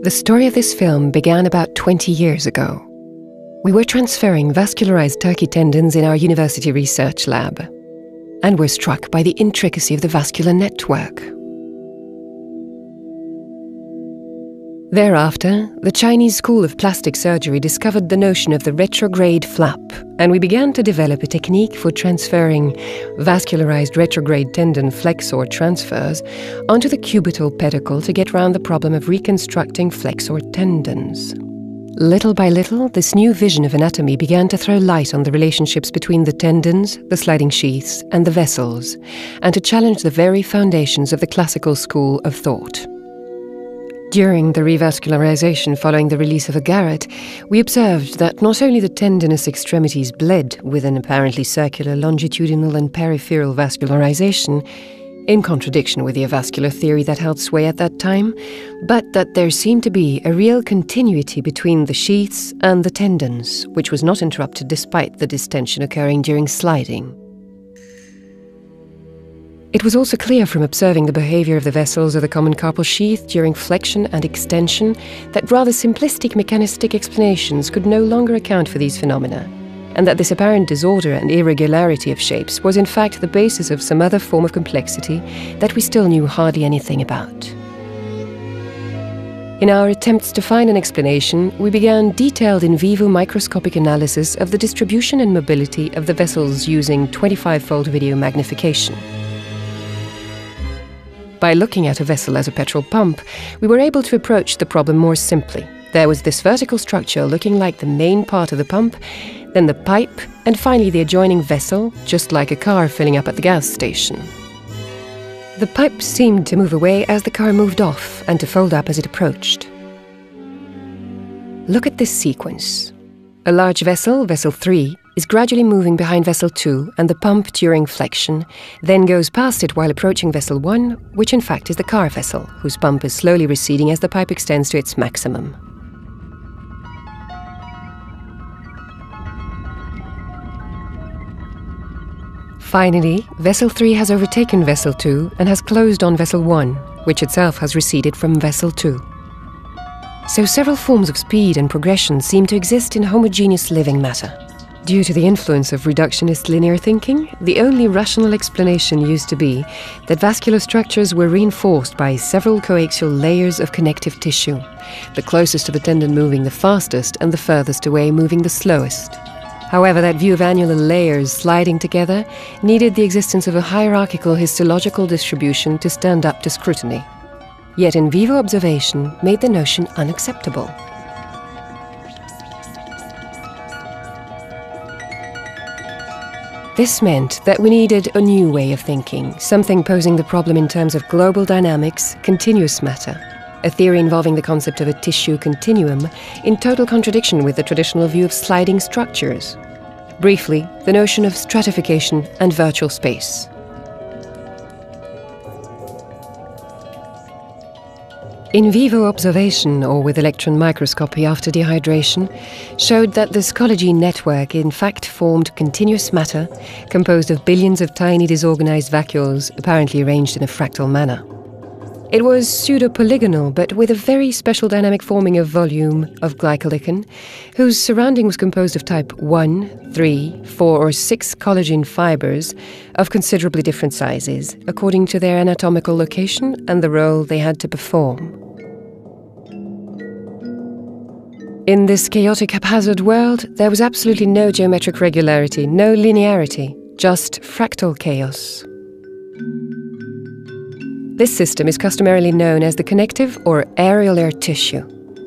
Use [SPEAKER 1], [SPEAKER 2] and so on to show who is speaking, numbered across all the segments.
[SPEAKER 1] The story of this film began about 20 years ago. We were transferring vascularized turkey tendons in our university research lab, and were struck by the intricacy of the vascular network. Thereafter, the Chinese school of plastic surgery discovered the notion of the retrograde flap, and we began to develop a technique for transferring vascularized retrograde tendon flexor transfers onto the cubital pedicle to get round the problem of reconstructing flexor tendons. Little by little, this new vision of anatomy began to throw light on the relationships between the tendons, the sliding sheaths, and the vessels, and to challenge the very foundations of the classical school of thought. During the revascularization following the release of a garret, we observed that not only the tendinous extremities bled with an apparently circular longitudinal and peripheral vascularization, in contradiction with the avascular theory that held sway at that time, but that there seemed to be a real continuity between the sheaths and the tendons, which was not interrupted despite the distension occurring during sliding. It was also clear from observing the behavior of the vessels of the common carpal sheath during flexion and extension that rather simplistic mechanistic explanations could no longer account for these phenomena, and that this apparent disorder and irregularity of shapes was in fact the basis of some other form of complexity that we still knew hardly anything about. In our attempts to find an explanation, we began detailed in vivo microscopic analysis of the distribution and mobility of the vessels using 25-fold video magnification. By looking at a vessel as a petrol pump, we were able to approach the problem more simply. There was this vertical structure looking like the main part of the pump, then the pipe, and finally the adjoining vessel, just like a car filling up at the gas station. The pipe seemed to move away as the car moved off and to fold up as it approached. Look at this sequence. A large vessel, vessel 3, is gradually moving behind vessel 2 and the pump during flexion, then goes past it while approaching vessel 1, which in fact is the car vessel, whose pump is slowly receding as the pipe extends to its maximum. Finally, vessel 3 has overtaken vessel 2 and has closed on vessel 1, which itself has receded from vessel 2. So several forms of speed and progression seem to exist in homogeneous living matter. Due to the influence of reductionist linear thinking, the only rational explanation used to be that vascular structures were reinforced by several coaxial layers of connective tissue, the closest to the tendon moving the fastest and the furthest away moving the slowest. However, that view of annular layers sliding together needed the existence of a hierarchical histological distribution to stand up to scrutiny. Yet in vivo observation made the notion unacceptable. This meant that we needed a new way of thinking, something posing the problem in terms of global dynamics, continuous matter, a theory involving the concept of a tissue continuum in total contradiction with the traditional view of sliding structures. Briefly, the notion of stratification and virtual space. In vivo observation, or with electron microscopy after dehydration, showed that this collagen network in fact formed continuous matter composed of billions of tiny disorganized vacuoles apparently arranged in a fractal manner. It was pseudo-polygonal, but with a very special dynamic forming of volume of glycolichen, whose surrounding was composed of type 1, 3, 4, or 6 collagen fibers of considerably different sizes, according to their anatomical location and the role they had to perform. In this chaotic, haphazard world, there was absolutely no geometric regularity, no linearity, just fractal chaos. This system is customarily known as the connective or areolar tissue,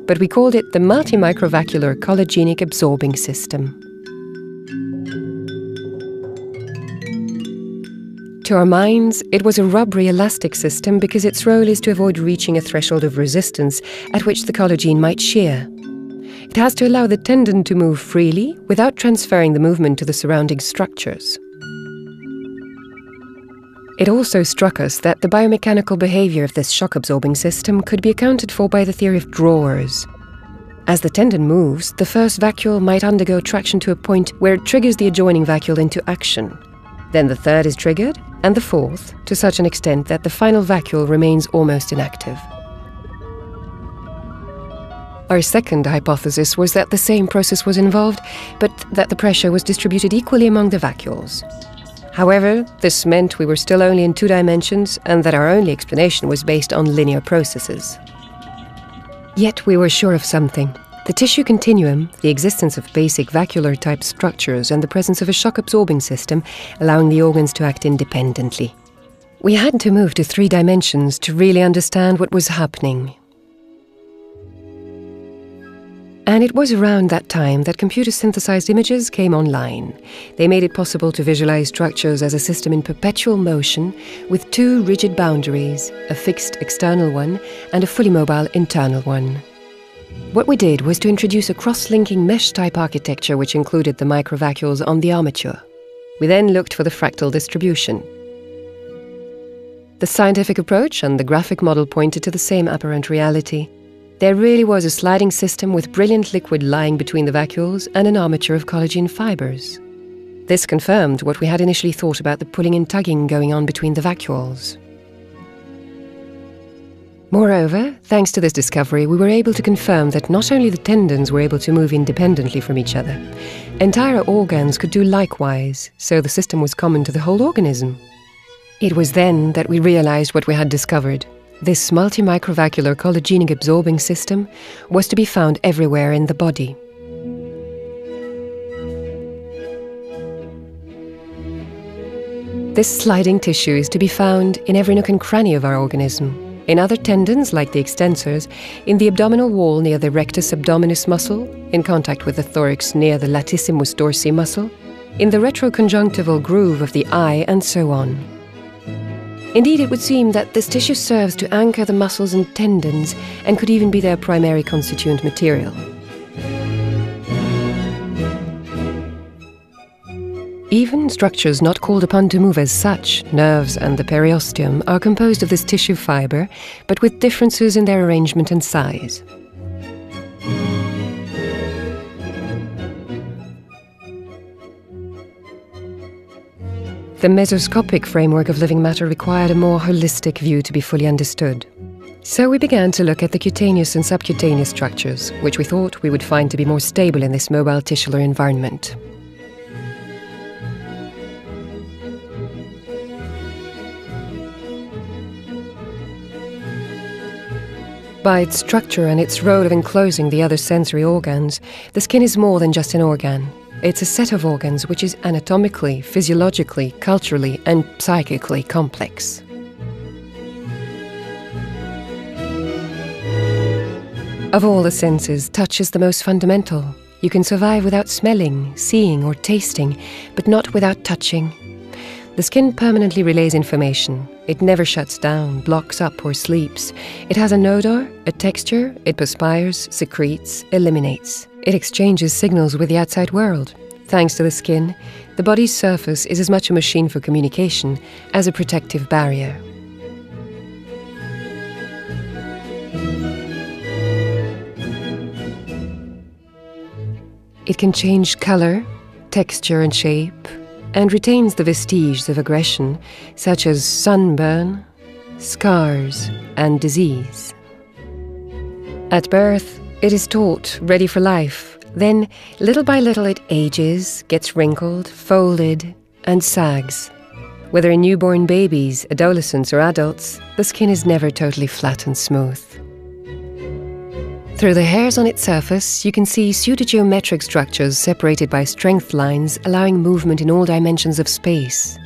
[SPEAKER 1] but we called it the multi-microvascular collagenic absorbing system. To our minds, it was a rubbery elastic system because its role is to avoid reaching a threshold of resistance at which the collagen might shear. It has to allow the tendon to move freely without transferring the movement to the surrounding structures. It also struck us that the biomechanical behavior of this shock-absorbing system could be accounted for by the theory of drawers. As the tendon moves, the first vacuole might undergo traction to a point where it triggers the adjoining vacuole into action. Then the third is triggered, and the fourth, to such an extent that the final vacuole remains almost inactive. Our second hypothesis was that the same process was involved, but that the pressure was distributed equally among the vacuoles. However, this meant we were still only in 2 dimensions and that our only explanation was based on linear processes. Yet we were sure of something: the tissue continuum, the existence of basic vacuolar-type structures, and the presence of a shock-absorbing system, allowing the organs to act independently. We had to move to 3 dimensions to really understand what was happening. And it was around that time that computer-synthesized images came online. They made it possible to visualize structures as a system in perpetual motion, with 2 rigid boundaries, a fixed external one and a fully mobile internal one. What we did was to introduce a cross-linking mesh-type architecture which included the microvacuoles on the armature. We then looked for the fractal distribution. The scientific approach and the graphic model pointed to the same apparent reality. There really was a sliding system with brilliant liquid lying between the vacuoles and an armature of collagen fibers. This confirmed what we had initially thought about the pulling and tugging going on between the vacuoles. Moreover, thanks to this discovery, we were able to confirm that not only the tendons were able to move independently from each other, entire organs could do likewise, so the system was common to the whole organism. It was then that we realized what we had discovered. This multi-microvacuolar collagenic absorbing system was to be found everywhere in the body. This sliding tissue is to be found in every nook and cranny of our organism, in other tendons like the extensors, in the abdominal wall near the rectus abdominis muscle, in contact with the thorax near the latissimus dorsi muscle, in the retroconjunctival groove of the eye, and so on. Indeed, it would seem that this tissue serves to anchor the muscles and tendons and could even be their primary constituent material. Even structures not called upon to move as such, nerves and the periosteum, are composed of this tissue fiber, but with differences in their arrangement and size. The mesoscopic framework of living matter required a more holistic view to be fully understood. So we began to look at the cutaneous and subcutaneous structures, which we thought we would find to be more stable in this mobile tissular environment. By its structure and its role of enclosing the other sensory organs, the skin is more than just an organ. It's a set of organs which is anatomically, physiologically, culturally, and psychically complex. Of all the senses, touch is the most fundamental. You can survive without smelling, seeing, or tasting, but not without touching. The skin permanently relays information. It never shuts down, blocks up, or sleeps. It has an odor, a texture, it perspires, secretes, eliminates. It exchanges signals with the outside world. Thanks to the skin, the body's surface is as much a machine for communication as a protective barrier. It can change color, texture, and shape, and retains the vestiges of aggression, such as sunburn, scars, and disease. At birth, it is taught, ready for life. Then, little by little, it ages, gets wrinkled, folded, and sags. Whether in newborn babies, adolescents, or adults, the skin is never totally flat and smooth. Through the hairs on its surface, you can see pseudogeometric structures separated by strength lines, allowing movement in all dimensions of space.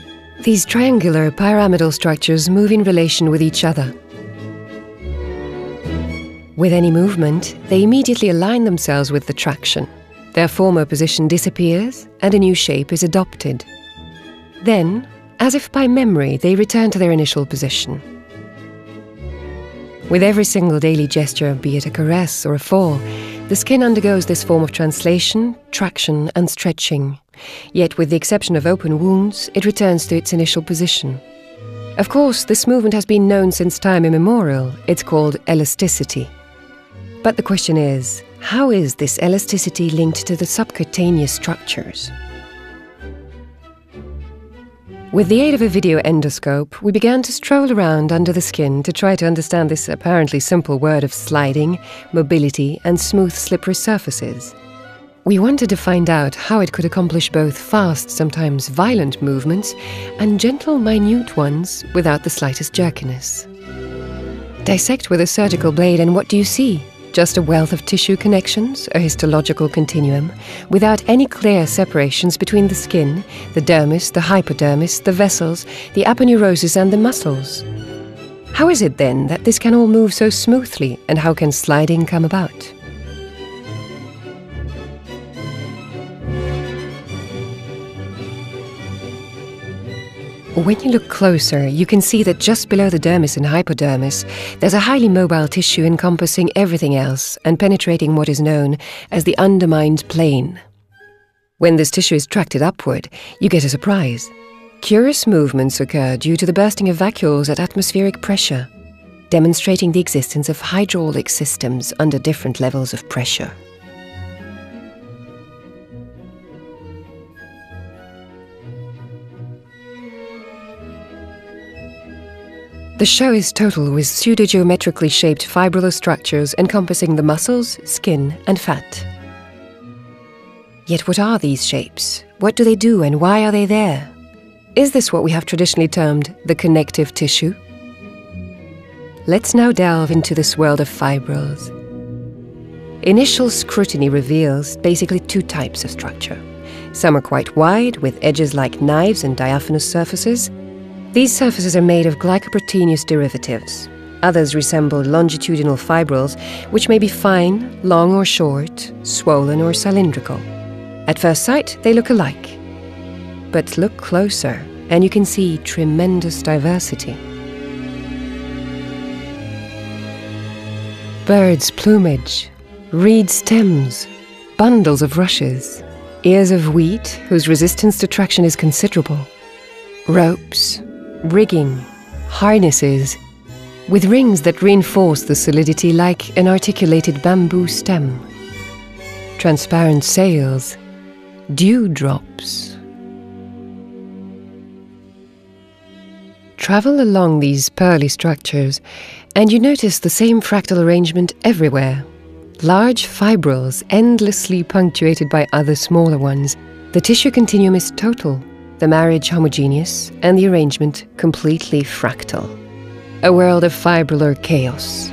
[SPEAKER 1] These triangular pyramidal structures move in relation with each other. With any movement, they immediately align themselves with the traction. Their former position disappears, and a new shape is adopted. Then, as if by memory, they return to their initial position. With every single daily gesture, be it a caress or a fall, the skin undergoes this form of translation, traction, and stretching. Yet, with the exception of open wounds, it returns to its initial position. Of course, this movement has been known since time immemorial. It's called elasticity. But the question is, how is this elasticity linked to the subcutaneous structures? With the aid of a video endoscope, we began to stroll around under the skin to try to understand this apparently simple word of sliding, mobility, and smooth, slippery surfaces. We wanted to find out how it could accomplish both fast, sometimes violent movements, and gentle, minute ones without the slightest jerkiness. Dissect with a surgical blade, and what do you see? Just a wealth of tissue connections, a histological continuum, without any clear separations between the skin, the dermis, the hypodermis, the vessels, the aponeurosis, and the muscles. How is it then that this can all move so smoothly, and how can sliding come about? When you look closer, you can see that just below the dermis and hypodermis, there's a highly mobile tissue encompassing everything else and penetrating what is known as the undermined plane. When this tissue is tracted upward, you get a surprise. Curious movements occur due to the bursting of vacuoles at atmospheric pressure, demonstrating the existence of hydraulic systems under different levels of pressure. The show is total with pseudogeometrically shaped fibrillar structures encompassing the muscles, skin, and fat. Yet what are these shapes? What do they do and why are they there? Is this what we have traditionally termed the connective tissue? Let's now delve into this world of fibrils. Initial scrutiny reveals basically two types of structure. Some are quite wide, with edges like knives and diaphanous surfaces. These surfaces are made of glycoproteinous derivatives. Others resemble longitudinal fibrils, which may be fine, long or short, swollen or cylindrical. At first sight, they look alike. But look closer, and you can see tremendous diversity. Birds' plumage, reed stems, bundles of rushes, ears of wheat whose resistance to traction is considerable, ropes, rigging, harnesses, with rings that reinforce the solidity like an articulated bamboo stem, transparent sails, dewdrops. Travel along these pearly structures, and you notice the same fractal arrangement everywhere. Large fibrils endlessly punctuated by other smaller ones. The tissue continuum is total, the marriage homogeneous, and the arrangement completely fractal. A world of fibrillar chaos.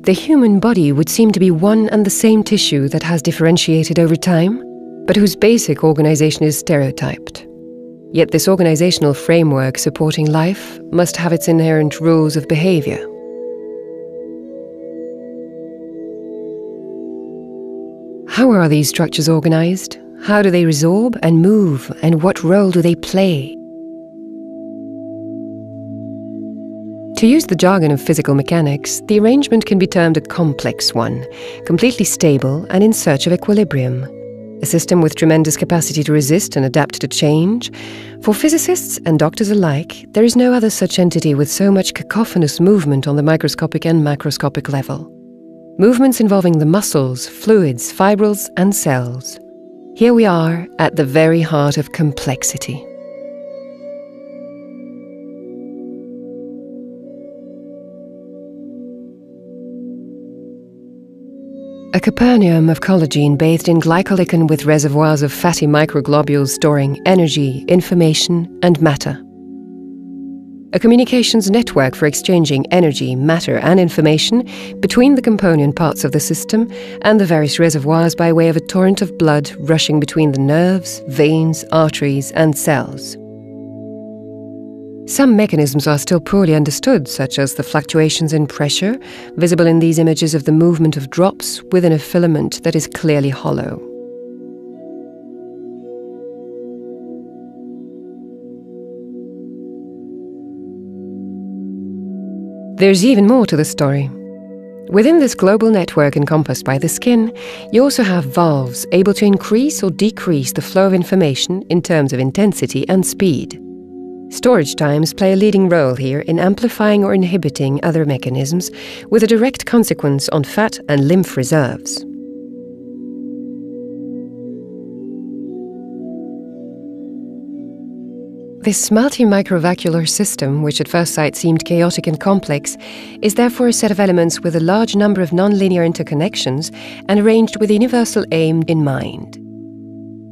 [SPEAKER 1] The human body would seem to be one and the same tissue that has differentiated over time, but whose basic organization is stereotyped. Yet this organizational framework supporting life must have its inherent rules of behavior. How are these structures organized? How do they resorb and move, and what role do they play? To use the jargon of physical mechanics, the arrangement can be termed a complex one, completely stable and in search of equilibrium. A system with tremendous capacity to resist and adapt to change. For physicists and doctors alike, there is no other such entity with so much cacophonous movement on the microscopic and macroscopic level. Movements involving the muscles, fluids, fibrils, and cells. Here we are at the very heart of complexity. A Capernaum of collagen bathed in glycolicin with reservoirs of fatty microglobules storing energy, information, and matter. A communications network for exchanging energy, matter, and information between the component parts of the system and the various reservoirs by way of a torrent of blood rushing between the nerves, veins, arteries, and cells. Some mechanisms are still poorly understood, such as the fluctuations in pressure, visible in these images of the movement of drops within a filament that is clearly hollow. There's even more to the story. Within this global network encompassed by the skin, you also have valves able to increase or decrease the flow of information in terms of intensity and speed. Storage times play a leading role here in amplifying or inhibiting other mechanisms, with a direct consequence on fat and lymph reserves. This multi-microvacuolar system, which at first sight seemed chaotic and complex, is therefore a set of elements with a large number of nonlinear interconnections and arranged with a universal aim in mind: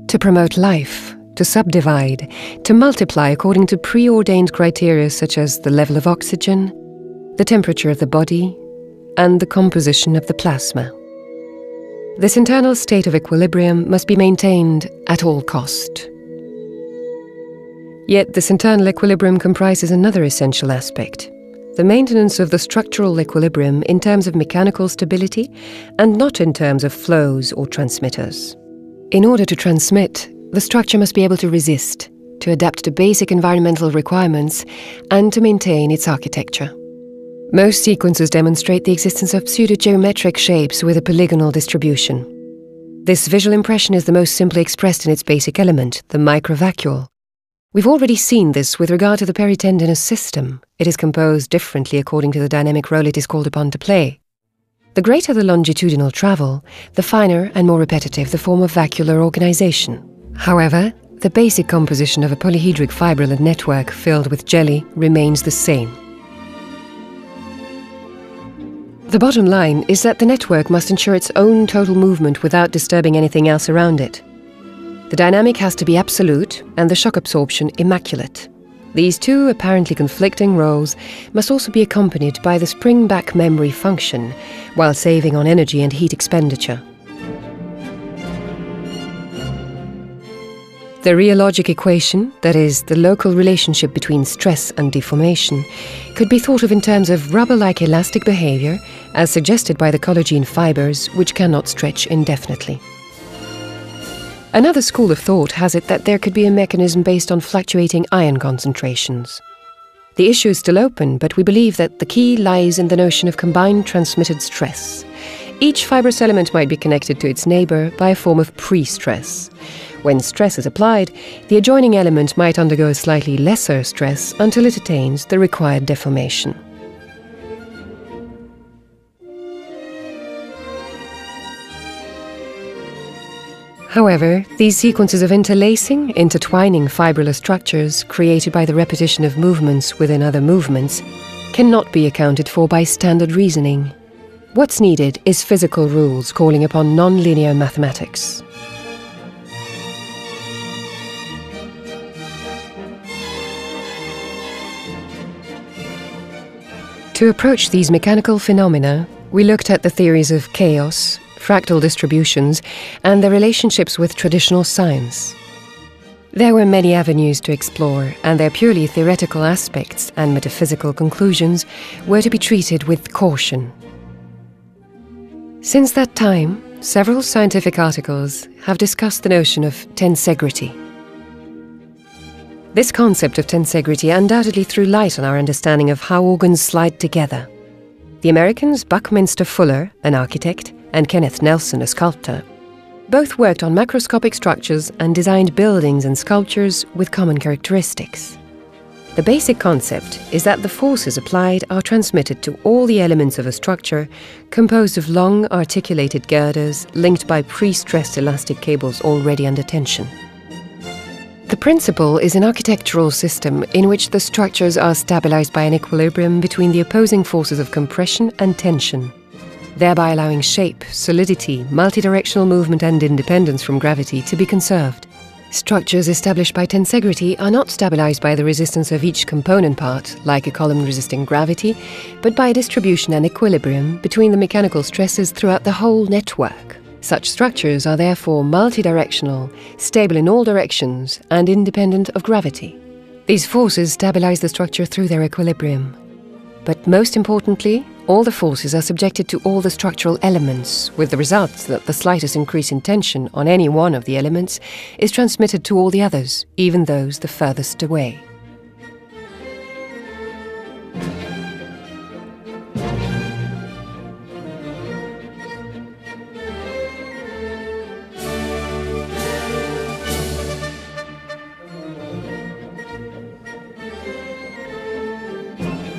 [SPEAKER 1] to promote life, to subdivide, to multiply according to preordained criteria such as the level of oxygen, the temperature of the body, and the composition of the plasma. This internal state of equilibrium must be maintained at all cost. Yet this internal equilibrium comprises another essential aspect: the maintenance of the structural equilibrium in terms of mechanical stability and not in terms of flows or transmitters. In order to transmit, the structure must be able to resist, to adapt to basic environmental requirements, and to maintain its architecture. Most sequences demonstrate the existence of pseudo-geometric shapes with a polygonal distribution. This visual impression is the most simply expressed in its basic element, the microvacuole. We've already seen this with regard to the peritendinous system. It is composed differently according to the dynamic role it is called upon to play. The greater the longitudinal travel, the finer and more repetitive the form of vacuolar organization. However, the basic composition of a polyhedric fibrillate network filled with jelly remains the same. The bottom line is that the network must ensure its own total movement without disturbing anything else around it. The dynamic has to be absolute and the shock absorption immaculate. These two apparently conflicting roles must also be accompanied by the spring-back memory function, while saving on energy and heat expenditure. The rheologic equation, that is, the local relationship between stress and deformation, could be thought of in terms of rubber-like elastic behavior, as suggested by the collagen fibers, which cannot stretch indefinitely. Another school of thought has it that there could be a mechanism based on fluctuating ion concentrations. The issue is still open, but we believe that the key lies in the notion of combined transmitted stress. Each fibrous element might be connected to its neighbor by a form of pre-stress. When stress is applied, the adjoining element might undergo a slightly lesser stress until it attains the required deformation. However, these sequences of interlacing, intertwining fibrillar structures created by the repetition of movements within other movements cannot be accounted for by standard reasoning. What's needed is physical rules calling upon non-linear mathematics. To approach these mechanical phenomena, we looked at the theories of chaos, fractal distributions, and their relationships with traditional science. There were many avenues to explore, and their purely theoretical aspects and metaphysical conclusions were to be treated with caution. Since that time, several scientific articles have discussed the notion of tensegrity. This concept of tensegrity undoubtedly threw light on our understanding of how organs slide together. The Americans Buckminster Fuller, an architect, and Kenneth Nelson, a sculptor, both worked on macroscopic structures and designed buildings and sculptures with common characteristics. The basic concept is that the forces applied are transmitted to all the elements of a structure composed of long articulated girders linked by pre-stressed elastic cables already under tension. The principle is an architectural system in which the structures are stabilized by an equilibrium between the opposing forces of compression and tension, thereby allowing shape, solidity, multidirectional movement and independence from gravity to be conserved. Structures established by tensegrity are not stabilized by the resistance of each component part, like a column resisting gravity, but by a distribution and equilibrium between the mechanical stresses throughout the whole network. Such structures are therefore multidirectional, stable in all directions, and independent of gravity. These forces stabilize the structure through their equilibrium. But most importantly, all the forces are subjected to all the structural elements, with the result that the slightest increase in tension on any one of the elements is transmitted to all the others, even those the furthest away.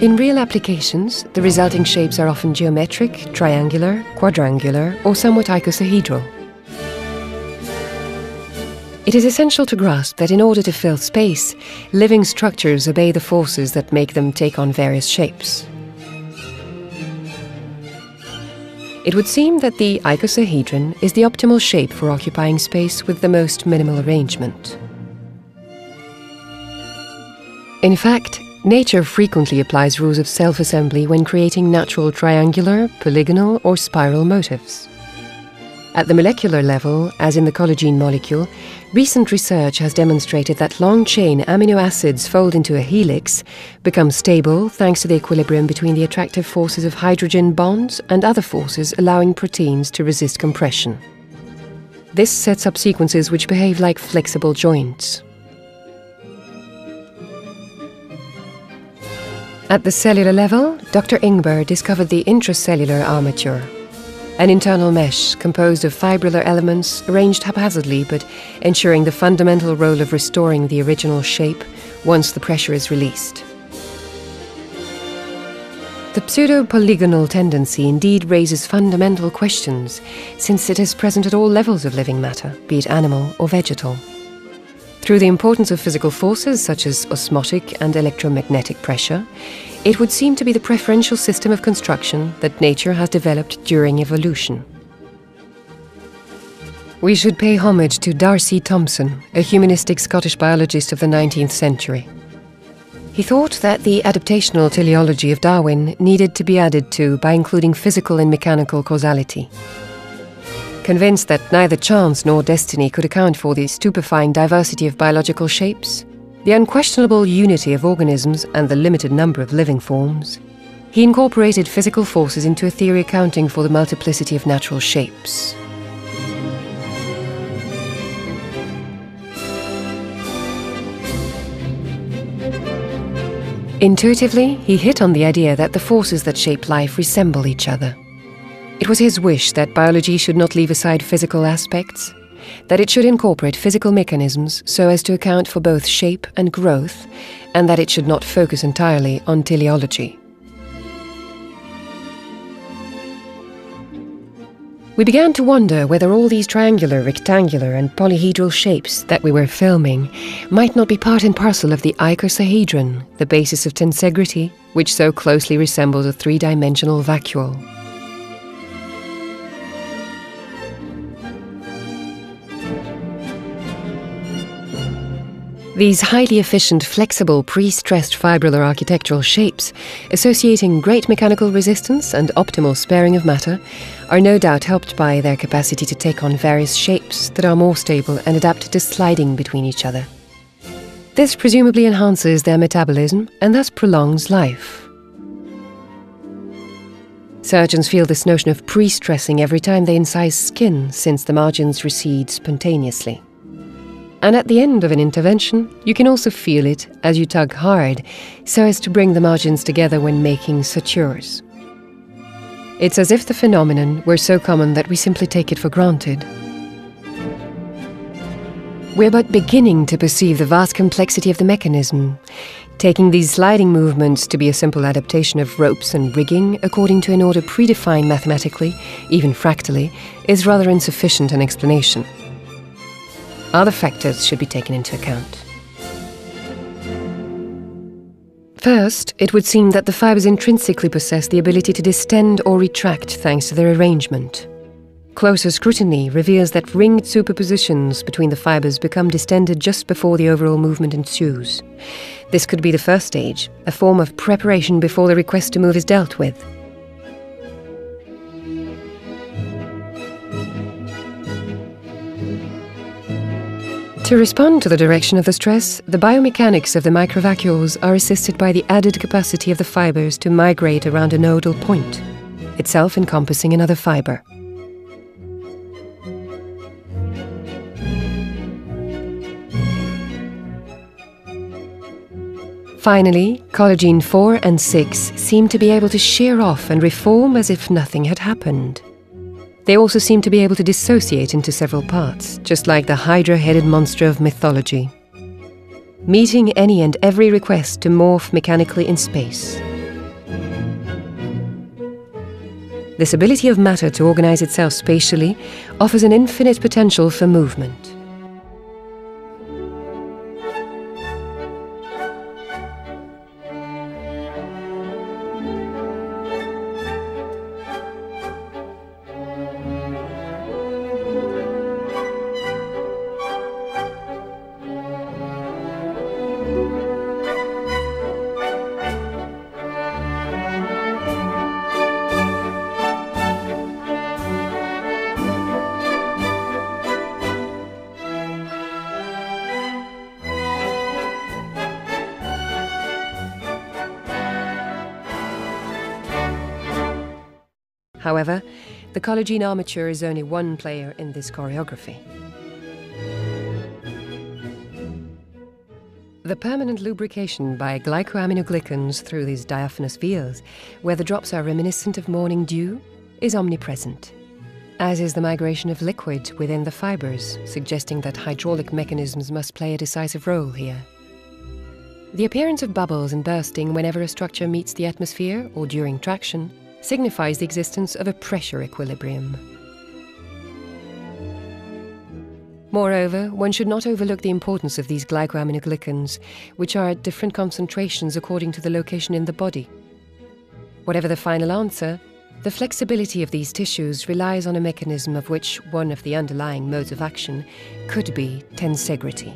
[SPEAKER 1] In real applications, the resulting shapes are often geometric, triangular, quadrangular, or somewhat icosahedral. It is essential to grasp that in order to fill space, living structures obey the forces that make them take on various shapes. It would seem that the icosahedron is the optimal shape for occupying space with the most minimal arrangement. In fact, nature frequently applies rules of self-assembly when creating natural triangular, polygonal, or spiral motifs. At the molecular level, as in the collagen molecule, recent research has demonstrated that long-chain amino acids fold into a helix, become stable thanks to the equilibrium between the attractive forces of hydrogen bonds and other forces allowing proteins to resist compression. This sets up sequences which behave like flexible joints. At the cellular level, Dr. Ingber discovered the intracellular armature, an internal mesh composed of fibrillar elements arranged haphazardly but ensuring the fundamental role of restoring the original shape once the pressure is released. The pseudo-polygonal tendency indeed raises fundamental questions, since it is present at all levels of living matter, be it animal or vegetal. Through the importance of physical forces such as osmotic and electromagnetic pressure, it would seem to be the preferential system of construction that nature has developed during evolution. We should pay homage to D'Arcy Thompson, a humanistic Scottish biologist of the 19th century. He thought that the adaptational teleology of Darwin needed to be added to by including physical and mechanical causality. Convinced that neither chance nor destiny could account for the stupefying diversity of biological shapes, the unquestionable unity of organisms and the limited number of living forms, he incorporated physical forces into a theory accounting for the multiplicity of natural shapes. Intuitively, he hit on the idea that the forces that shape life resemble each other. It was his wish that biology should not leave aside physical aspects, that it should incorporate physical mechanisms so as to account for both shape and growth, and that it should not focus entirely on teleology. We began to wonder whether all these triangular, rectangular and polyhedral shapes that we were filming might not be part and parcel of the icosahedron, the basis of tensegrity, which so closely resembles a three-dimensional vacuole. These highly efficient, flexible, pre-stressed fibrillar architectural shapes, associating great mechanical resistance and optimal sparing of matter, are no doubt helped by their capacity to take on various shapes that are more stable and adapted to sliding between each other. This presumably enhances their metabolism and thus prolongs life. Surgeons feel this notion of pre-stressing every time they incise skin, since the margins recede spontaneously. And at the end of an intervention, you can also feel it as you tug hard, so as to bring the margins together when making sutures. It's as if the phenomenon were so common that we simply take it for granted. We're but beginning to perceive the vast complexity of the mechanism, taking these sliding movements to be a simple adaptation of ropes and rigging according to an order predefined mathematically, even fractally, is rather insufficient an explanation. Other factors should be taken into account. First, it would seem that the fibers intrinsically possess the ability to distend or retract thanks to their arrangement. Closer scrutiny reveals that ringed superpositions between the fibers become distended just before the overall movement ensues. This could be the first stage, a form of preparation before the request to move is dealt with. To respond to the direction of the stress, the biomechanics of the microvacuoles are assisted by the added capacity of the fibers to migrate around a nodal point, itself encompassing another fiber. Finally, collagen 4 and 6 seem to be able to shear off and reform as if nothing had happened. They also seem to be able to dissociate into several parts, just like the hydra-headed monster of mythology, meeting any and every request to morph mechanically in space. This ability of matter to organize itself spatially offers an infinite potential for movement. However, the collagen armature is only one player in this choreography. The permanent lubrication by glycoaminoglycans through these diaphanous veils, where the drops are reminiscent of morning dew, is omnipresent, as is the migration of liquid within the fibers, suggesting that hydraulic mechanisms must play a decisive role here. The appearance of bubbles and bursting whenever a structure meets the atmosphere or during traction signifies the existence of a pressure equilibrium. Moreover, one should not overlook the importance of these glycoaminoglycans, which are at different concentrations according to the location in the body. Whatever the final answer, the flexibility of these tissues relies on a mechanism of which one of the underlying modes of action could be tensegrity.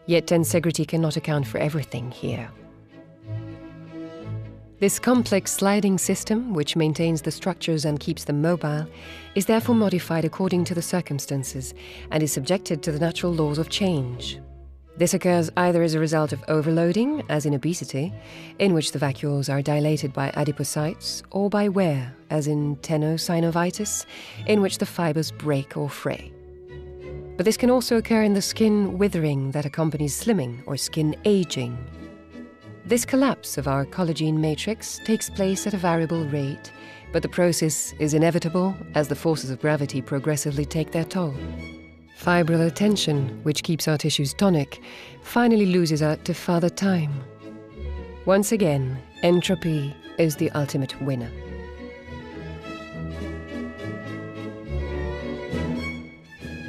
[SPEAKER 1] Yet tensegrity cannot account for everything here. This complex sliding system, which maintains the structures and keeps them mobile, is therefore modified according to the circumstances and is subjected to the natural laws of change. This occurs either as a result of overloading, as in obesity, in which the vacuoles are dilated by adipocytes, or by wear, as in tenosynovitis, in which the fibers break or fray. But this can also occur in the skin withering that accompanies slimming or skin aging. This collapse of our collagen matrix takes place at a variable rate, but the process is inevitable as the forces of gravity progressively take their toll. Fibrillar tension, which keeps our tissues tonic, finally loses out to father time. Once again, entropy is the ultimate winner.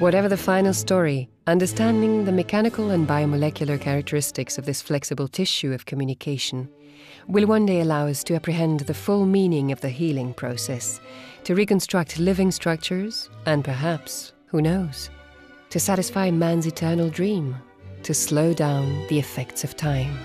[SPEAKER 1] Whatever the final story, understanding the mechanical and biomolecular characteristics of this flexible tissue of communication will one day allow us to apprehend the full meaning of the healing process, to reconstruct living structures, and perhaps, who knows, to satisfy man's eternal dream, to slow down the effects of time.